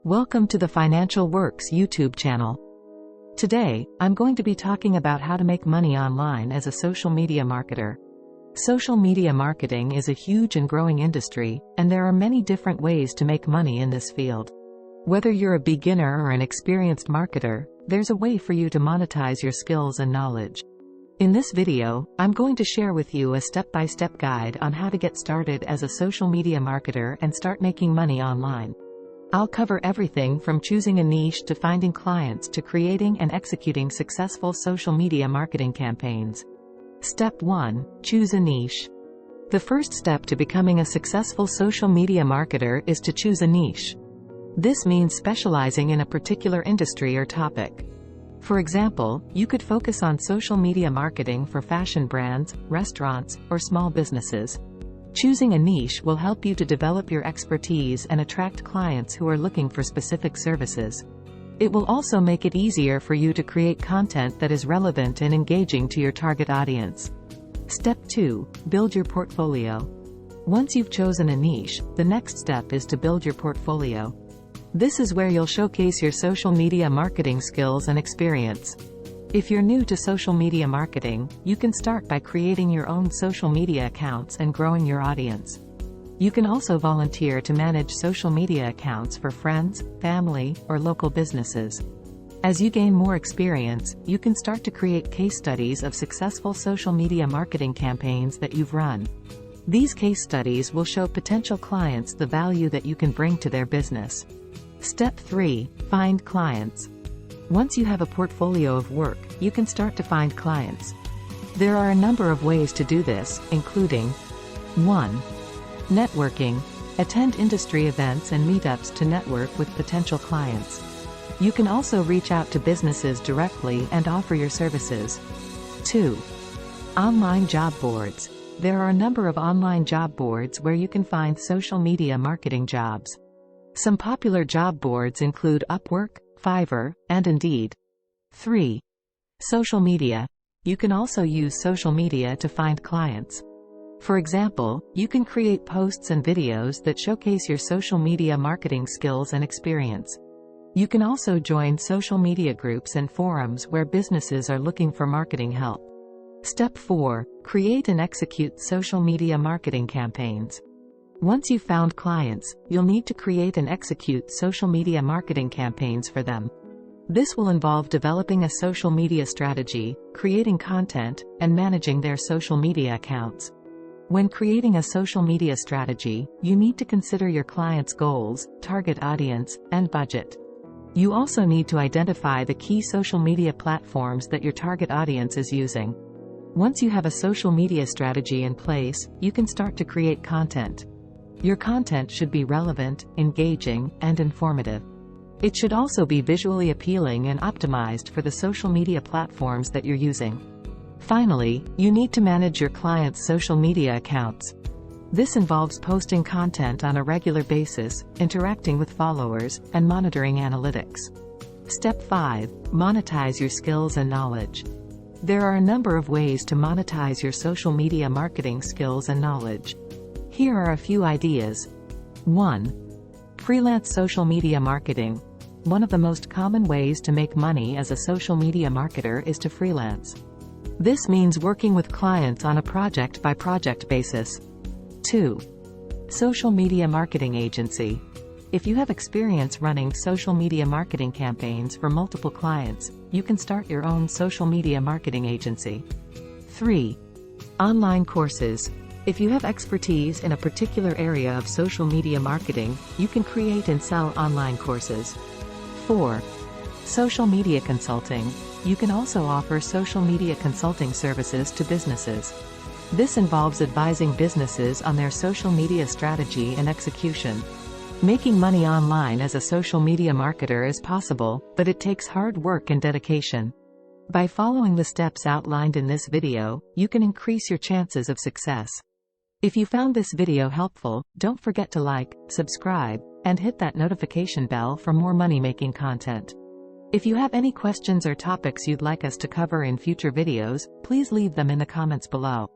Welcome to the Financial Works YouTube channel. Today, I'm going to be talking about how to make money online as a social media marketer. Social media marketing is a huge and growing industry, and there are many different ways to make money in this field. Whether you're a beginner or an experienced marketer, there's a way for you to monetize your skills and knowledge. In this video, I'm going to share with you a step-by-step guide on how to get started as a social media marketer and start making money online. I'll cover everything from choosing a niche to finding clients to creating and executing successful social media marketing campaigns. Step 1. Choose a niche. The first step to becoming a successful social media marketer is to choose a niche. This means specializing in a particular industry or topic. For example, you could focus on social media marketing for fashion brands, restaurants, or small businesses. Choosing a niche will help you to develop your expertise and attract clients who are looking for specific services. It will also make it easier for you to create content that is relevant and engaging to your target audience. Step 2. Build your portfolio. Once you've chosen a niche, the next step is to build your portfolio. This is where you'll showcase your social media marketing skills and experience. If you're new to social media marketing, you can start by creating your own social media accounts and growing your audience. You can also volunteer to manage social media accounts for friends, family, or local businesses. As you gain more experience, you can start to create case studies of successful social media marketing campaigns that you've run. These case studies will show potential clients the value that you can bring to their business. Step 3. Find clients. Once you have a portfolio of work, you can start to find clients. There are a number of ways to do this, including 1. Networking. Attend industry events and meetups to network with potential clients. You can also reach out to businesses directly and offer your services. 2. Online job boards. There are a number of online job boards where you can find social media marketing jobs. Some popular job boards include Upwork, Fiverr, and Indeed. 3. Social media. You can also use social media to find clients. For example, you can create posts and videos that showcase your social media marketing skills and experience. You can also join social media groups and forums where businesses are looking for marketing help. Step 4. Create and execute social media marketing campaigns. Once you've found clients, you'll need to create and execute social media marketing campaigns for them. This will involve developing a social media strategy, creating content, and managing their social media accounts. When creating a social media strategy, you need to consider your clients' goals, target audience, and budget. You also need to identify the key social media platforms that your target audience is using. Once you have a social media strategy in place, you can start to create content. Your content should be relevant, engaging, and informative. It should also be visually appealing and optimized for the social media platforms that you're using. Finally, you need to manage your clients' social media accounts. This involves posting content on a regular basis, interacting with followers, and monitoring analytics. Step 5. Monetize your skills and knowledge. There are a number of ways to monetize your social media marketing skills and knowledge. Here are a few ideas. 1. Freelance social media marketing. One of the most common ways to make money as a social media marketer is to freelance. This means working with clients on a project-by-project basis. 2. Social media marketing agency. If you have experience running social media marketing campaigns for multiple clients, you can start your own social media marketing agency. 3. Online courses. If you have expertise in a particular area of social media marketing, you can create and sell online courses. 4. Social media consulting. You can also offer social media consulting services to businesses. This involves advising businesses on their social media strategy and execution. Making money online as a social media marketer is possible, but it takes hard work and dedication. By following the steps outlined in this video, you can increase your chances of success. If you found this video helpful, don't forget to like, subscribe, and hit that notification bell for more money-making content. If you have any questions or topics you'd like us to cover in future videos, please leave them in the comments below.